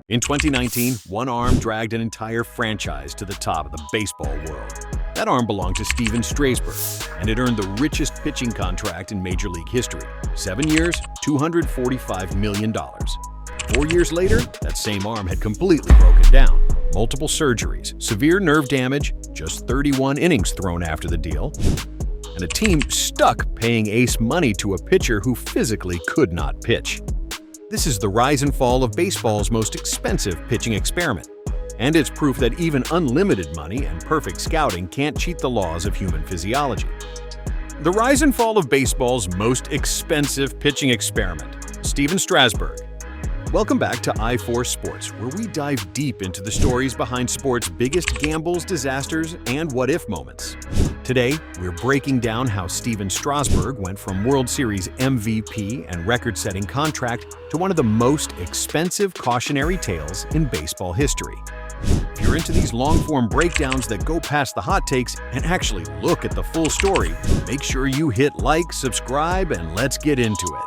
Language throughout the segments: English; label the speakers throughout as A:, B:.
A: In 2019, one arm dragged an entire franchise to the top of the baseball world. That arm belonged to Stephen Strasburg, and it earned the richest pitching contract in Major League history. 7 years, $245 million. 4 years later, that same arm had completely broken down. Multiple surgeries, severe nerve damage, just 31 innings thrown after the deal, and a team stuck paying ace money to a pitcher who physically could not pitch. This is the rise and fall of baseball's most expensive pitching experiment, and it's proof that even unlimited money and perfect scouting can't cheat the laws of human physiology. The rise and fall of baseball's most expensive pitching experiment, Stephen Strasburg. Welcome back to I4 Sports, where we dive deep into the stories behind sports' biggest gambles, disasters, and what-if moments. Today, we're breaking down how Stephen Strasburg went from World Series MVP and record-setting contract to one of the most expensive cautionary tales in baseball history. If you're into these long-form breakdowns that go past the hot takes and actually look at the full story, make sure you hit like, subscribe, and let's get into it.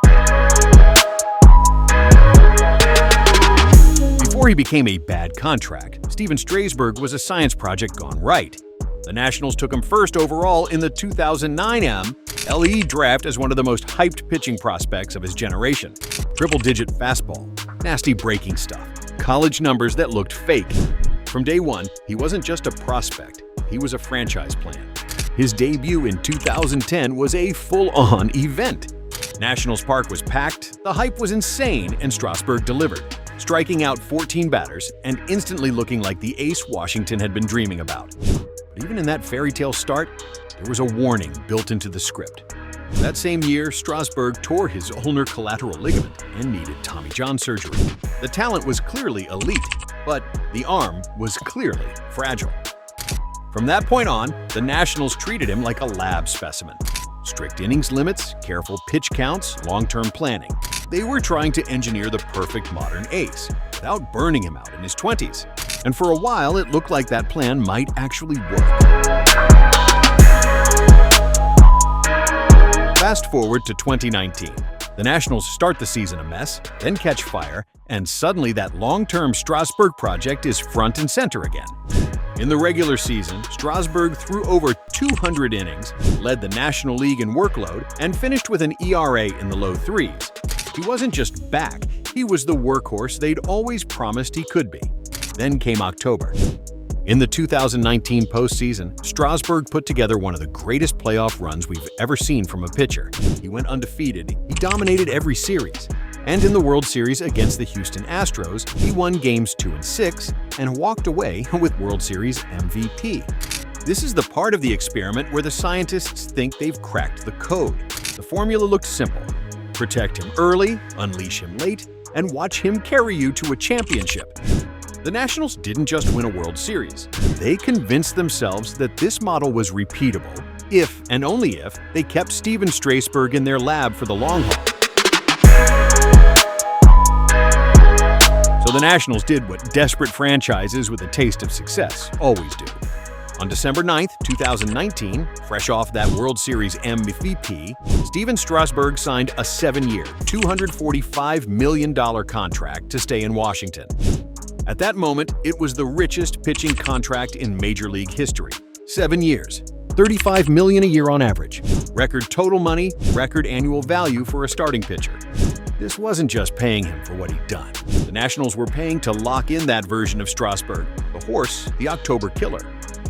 A: Before he became a bad contract, Stephen Strasburg was a science project gone right. The Nationals took him first overall in the 2009 MLE draft as one of the most hyped pitching prospects of his generation. Triple-digit fastball, nasty breaking stuff, college numbers that looked fake. From day one, he wasn't just a prospect, he was a franchise plan. His debut in 2010 was a full-on event. Nationals Park was packed, the hype was insane, and Strasburg delivered, striking out 14 batters and instantly looking like the ace Washington had been dreaming about. But even in that fairy tale start, there was a warning built into the script. That same year, Strasburg tore his ulnar collateral ligament and needed Tommy John surgery. The talent was clearly elite, but the arm was clearly fragile. From that point on, the Nationals treated him like a lab specimen. Strict innings limits, careful pitch counts, long-term planning. They were trying to engineer the perfect modern ace without burning him out in his 20s. And for a while, it looked like that plan might actually work. Fast forward to 2019. The Nationals start the season a mess, then catch fire, and suddenly that long-term Strasburg project is front and center again. In the regular season, Strasburg threw over 200 innings, led the National League in workload, and finished with an ERA in the low threes. He wasn't just back, he was the workhorse they'd always promised he could be. Then came October. In the 2019 postseason, Strasburg put together one of the greatest playoff runs we've ever seen from a pitcher. He went undefeated, he dominated every series. And in the World Series against the Houston Astros, he won games 2 and 6 and walked away with World Series MVP. This is the part of the experiment where the scientists think they've cracked the code. The formula looked simple. Protect him early, unleash him late, and watch him carry you to a championship. The Nationals didn't just win a World Series. They convinced themselves that this model was repeatable if and only if they kept Stephen Strasburg in their lab for the long haul. So the Nationals did what desperate franchises with a taste of success always do. On December 9, 2019, fresh off that World Series MVP, Stephen Strasburg signed a 7-year, $245 million contract to stay in Washington. At that moment, it was the richest pitching contract in Major League history. 7 years, $35 million a year on average. Record total money, record annual value for a starting pitcher. This wasn't just paying him for what he'd done. The Nationals were paying to lock in that version of Strasburg, the horse, the October killer,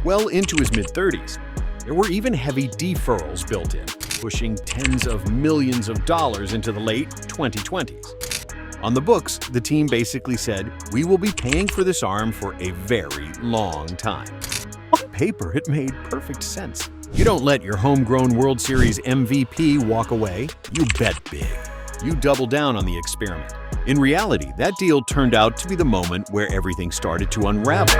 A: well into his mid-30s. There were even heavy deferrals built in, pushing tens of millions of dollars into the late 2020s. On the books, the team basically said, "We will be paying for this arm for a very long time." On paper, it made perfect sense. You don't let your homegrown World Series MVP walk away. You bet big. You double down on the experiment. In reality, that deal turned out to be the moment where everything started to unravel.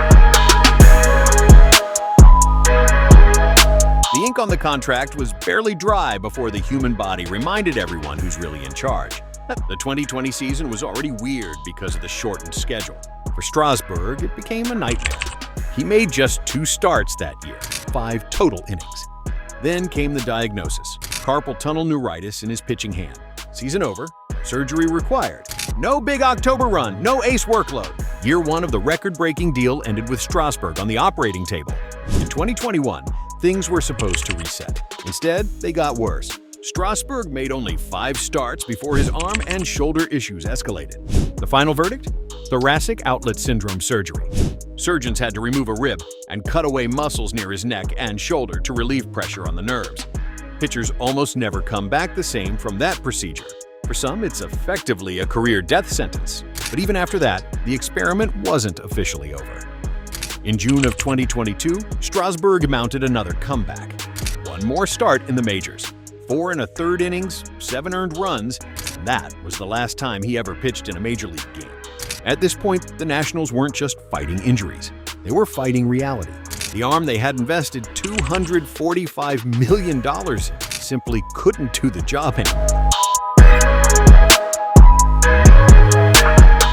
A: The ink on the contract was barely dry before the human body reminded everyone who's really in charge. The 2020 season was already weird because of the shortened schedule. For Strasburg, it became a nightmare. He made just 2 starts that year, 5 total innings. Then came the diagnosis, carpal tunnel neuritis in his pitching hand. Season over, surgery required. No big October run, no ace workload. Year one of the record-breaking deal ended with Strasburg on the operating table. In 2021, things were supposed to reset. Instead, they got worse. Strasburg made only 5 starts before his arm and shoulder issues escalated. The final verdict? Thoracic outlet syndrome surgery. Surgeons had to remove a rib and cut away muscles near his neck and shoulder to relieve pressure on the nerves. Pitchers almost never come back the same from that procedure. For some, it's effectively a career death sentence. But even after that, the experiment wasn't officially over. In June of 2022, Strasburg mounted another comeback. One more start in the majors. 4 1/3 innings, 7 earned runs, and that was the last time he ever pitched in a major league game. At this point, the Nationals weren't just fighting injuries. They were fighting reality. The arm they had invested $245 million in simply couldn't do the job anymore.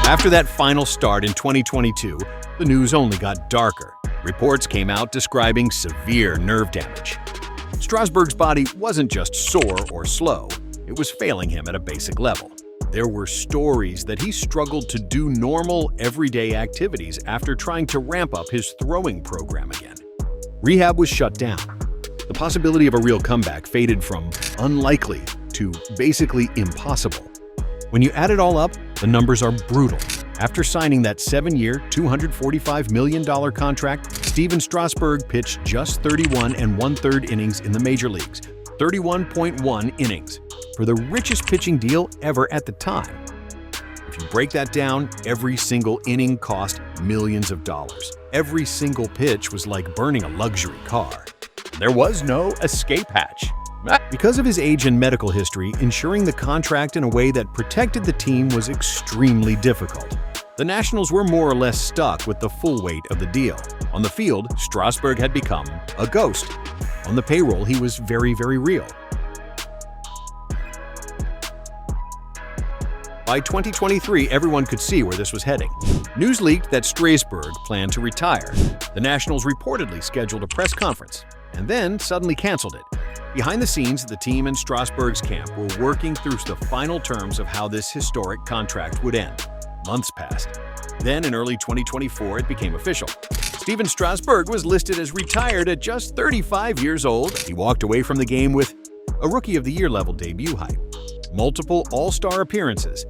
A: After that final start in 2022, the news only got darker. Reports came out describing severe nerve damage. Strasburg's body wasn't just sore or slow, it was failing him at a basic level. There were stories that he struggled to do normal, everyday activities after trying to ramp up his throwing program again. Rehab was shut down. The possibility of a real comeback faded from unlikely to basically impossible. When you add it all up, the numbers are brutal. After signing that 7-year, $245 million contract, Stephen Strasburg pitched just 31 1/3 innings in the major leagues, 31.1 innings, for the richest pitching deal ever at the time. If you break that down, every single inning cost millions of dollars. Every single pitch was like burning a luxury car. There was no escape hatch. Because of his age and medical history, ensuring the contract in a way that protected the team was extremely difficult. The Nationals were more or less stuck with the full weight of the deal. On the field, Strasburg had become a ghost. On the payroll, he was very, very real. By 2023, everyone could see where this was heading. News leaked that Strasburg planned to retire. The Nationals reportedly scheduled a press conference, and then suddenly canceled it. Behind the scenes, the team and Strasburg's camp were working through the final terms of how this historic contract would end. Months passed. Then, in early 2024, it became official. Stephen Strasburg was listed as retired at just 35 years old. He walked away from the game with a Rookie of the Year level debut hype, multiple All-Star appearances,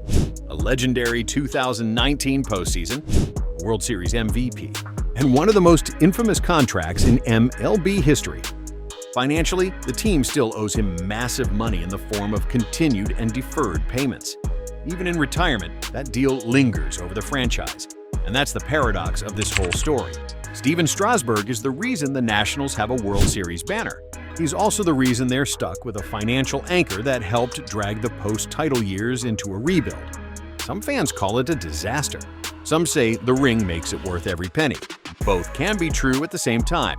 A: a legendary 2019 postseason, a World Series MVP, and one of the most infamous contracts in MLB history. Financially, the team still owes him massive money in the form of continued and deferred payments. Even in retirement, that deal lingers over the franchise. And that's the paradox of this whole story. Stephen Strasburg is the reason the Nationals have a World Series banner. He's also the reason they're stuck with a financial anchor that helped drag the post-title years into a rebuild. Some fans call it a disaster. Some say the ring makes it worth every penny. Both can be true at the same time.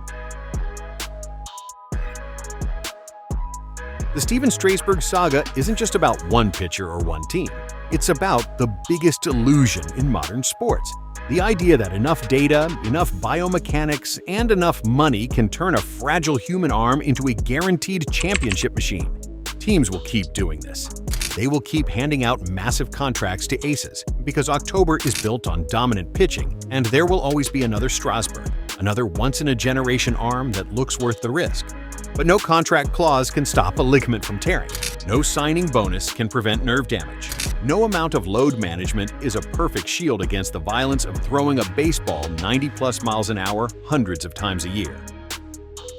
A: The Stephen Strasburg saga isn't just about one pitcher or one team. It's about the biggest illusion in modern sports. The idea that enough data, enough biomechanics, and enough money can turn a fragile human arm into a guaranteed championship machine. Teams will keep doing this. They will keep handing out massive contracts to aces because October is built on dominant pitching, and there will always be another Strasburg, another once-in-a-generation arm that looks worth the risk. But no contract clause can stop a ligament from tearing. No signing bonus can prevent nerve damage. No amount of load management is a perfect shield against the violence of throwing a baseball 90+ miles an hour hundreds of times a year.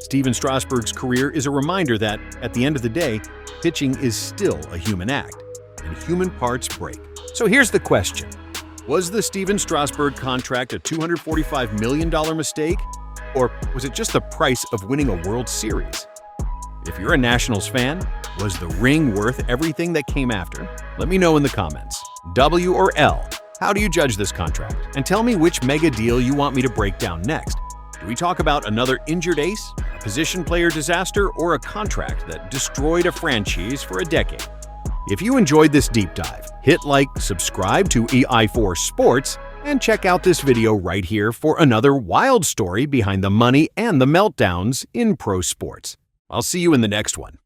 A: Stephen Strasburg's career is a reminder that, at the end of the day, pitching is still a human act, and human parts break. So here's the question. Was the Stephen Strasburg contract a $245 million mistake? Or was it just the price of winning a World Series? If you're a Nationals fan, was the ring worth everything that came after? Let me know in the comments. W or L? How do you judge this contract? And tell me which mega deal you want me to break down next. Do we talk about another injured ace, a position player disaster, or a contract that destroyed a franchise for a decade? If you enjoyed this deep dive, hit like, subscribe to EI4 Sports, and check out this video right here for another wild story behind the money and the meltdowns in pro sports. I'll see you in the next one.